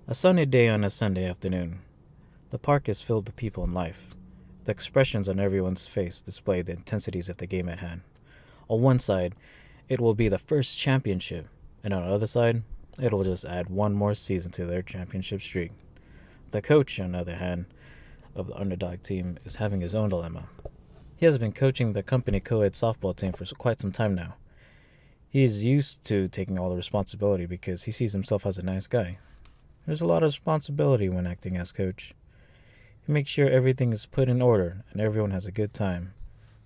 A sunny day on a Sunday afternoon. The park is filled with people and life. The expressions on everyone's face display the intensities of the game at hand. On one side, it will be the first championship, and on the other side, it will just add one more season to their championship streak. The coach, on the other hand, of the underdog team is having his own dilemma. He has been coaching the company co-ed softball team for quite some time now. He is used to taking all the responsibility because he sees himself as a nice guy. There's a lot of responsibility when acting as coach. He makes sure everything is put in order and everyone has a good time.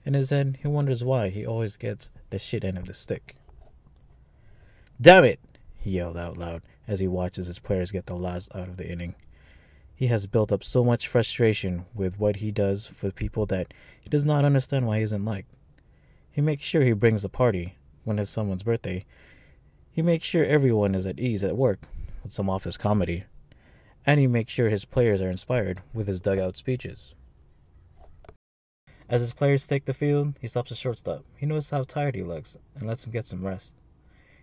In his head, he wonders why he always gets the shit end of the stick. "Damn it!" he yelled out loud as he watches his players get the last out of the inning. He has built up so much frustration with what he does for people that he does not understand why he isn't liked. He makes sure he brings a party when it's someone's birthday. He makes sure everyone is at ease at work with some office comedy. And he makes sure his players are inspired with his dugout speeches. As his players take the field, he stops the shortstop. He knows how tired he looks and lets him get some rest.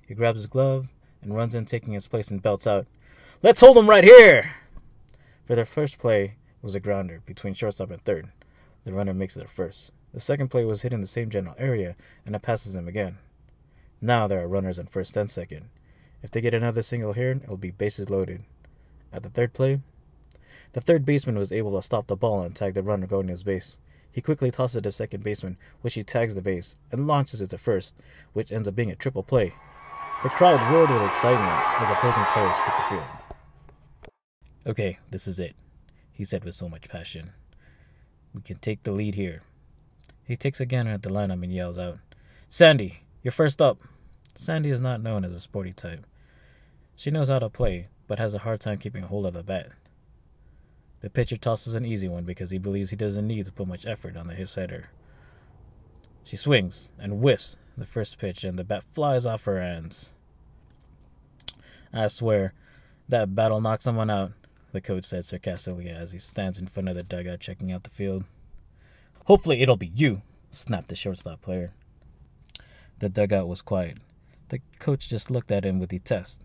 He grabs his glove and runs in, taking his place, and belts out, "Let's hold him right here!" For their first play was a grounder between shortstop and third. The runner makes it their first. The second play was hit in the same general area, and it passes him again. Now there are runners on first and second. If they get another single here, it'll be bases loaded. At the third play, the third baseman was able to stop the ball and tag the runner going to his base. He quickly tosses it to second baseman, which he tags the base, and launches it to first, which ends up being a triple play. The crowd roared with excitement as opposing players took the field. "Okay, this is it," he said with so much passion. "We can take the lead here." He takes a gander at the lineup and yells out, "Sandy, you're first up." Sandy is not known as a sporty type. She knows how to play, but has a hard time keeping a hold of the bat. The pitcher tosses an easy one because he believes he doesn't need to put much effort on his hitter. She swings and whiffs the first pitch, and the bat flies off her hands. "I swear, that bat'll knock someone out," the coach said sarcastically as he stands in front of the dugout checking out the field. "Hopefully it'll be you," snapped the shortstop player. The dugout was quiet. The coach just looked at him with detest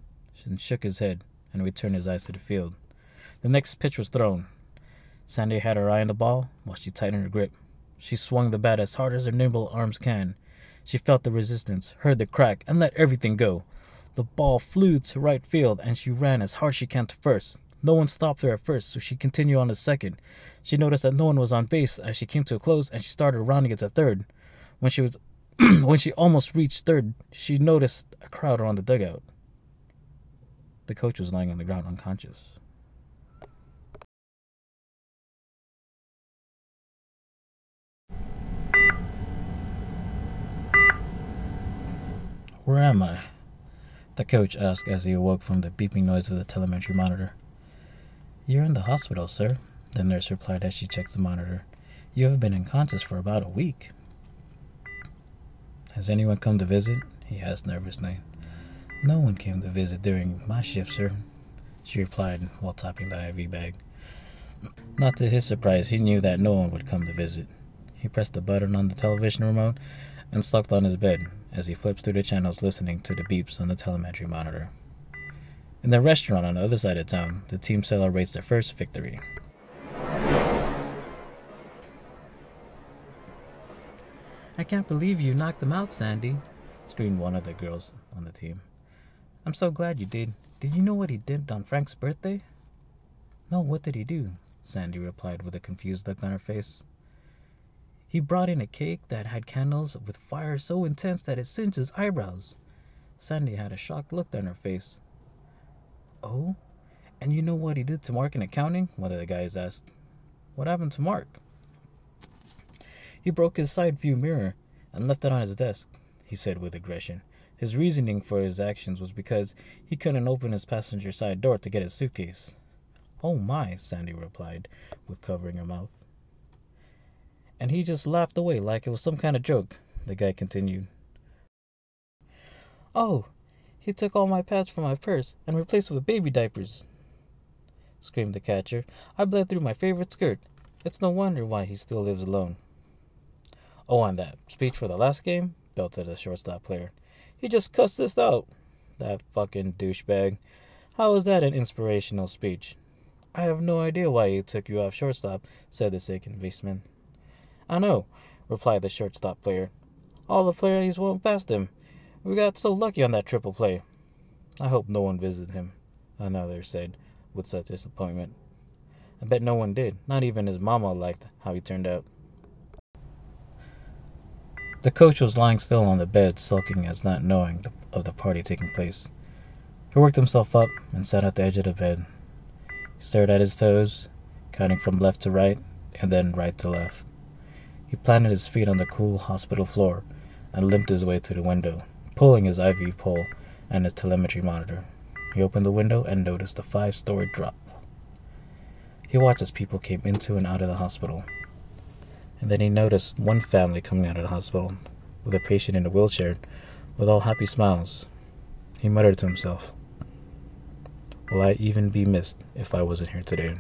and shook his head and returned his eyes to the field. The next pitch was thrown. Sandy had her eye on the ball while she tightened her grip. She swung the bat as hard as her nimble arms can. She felt the resistance, heard the crack, and let everything go. The ball flew to right field, and she ran as hard as she can to first. No one stopped her at first, so she continued on to second. She noticed that no one was on base as she came to a close, and she started rounding it to third. When she almost reached third, she noticed a crowd around the dugout. The coach was lying on the ground unconscious. "Where am I?" the coach asked as he awoke from the beeping noise of the telemetry monitor. "You're in the hospital, sir," the nurse replied as she checked the monitor. "You have been unconscious for about a week." "Has anyone come to visit?" he asked nervously. "No one came to visit during my shift, sir," she replied while tapping the IV bag. Not to his surprise, he knew that no one would come to visit. He pressed the button on the television remote and slumped on his bed as he flipped through the channels listening to the beeps on the telemetry monitor. In the restaurant on the other side of town, the team celebrates their first victory. "I can't believe you knocked them out, Sandy," screamed one of the girls on the team. "I'm so glad you did. Did you know what he did on Frank's birthday?" "No, what did he do?" Sandy replied with a confused look on her face. "He brought in a cake that had candles with fire so intense that it singed his eyebrows." Sandy had a shocked look on her face. "Oh? And you know what he did to Mark in accounting?" one of the guys asked. "What happened to Mark?" "He broke his side view mirror and left it on his desk," he said with aggression. His reasoning for his actions was because he couldn't open his passenger side door to get his suitcase. "Oh my," Sandy replied, with covering her mouth. "And he just laughed away like it was some kind of joke," the guy continued. "Oh, he took all my pads from my purse and replaced it with baby diapers," screamed the catcher. "I bled through my favorite skirt. It's no wonder why he still lives alone." "Oh, and that speech for the last game?" belted the shortstop player. "He just cussed us out, that fucking douchebag. How was that an inspirational speech? I have no idea why he took you off shortstop, said the second baseman. I know, replied the shortstop player. All the players went past him. We got so lucky on that triple play. I hope no one visited him, another said, with such disappointment. I bet no one did. Not even his mama liked how he turned out. The coach was lying still on the bed, sulking as not knowing of the party taking place. He worked himself up and sat at the edge of the bed. He stared at his toes, counting from left to right, and then right to left. He planted his feet on the cool hospital floor and limped his way to the window, pulling his IV pole and his telemetry monitor. He opened the window and noticed a 5-story drop. He watched as people came into and out of the hospital. And then he noticed one family coming out of the hospital with a patient in a wheelchair with all happy smiles. He muttered to himself, "Will I even be missed if I wasn't here today?"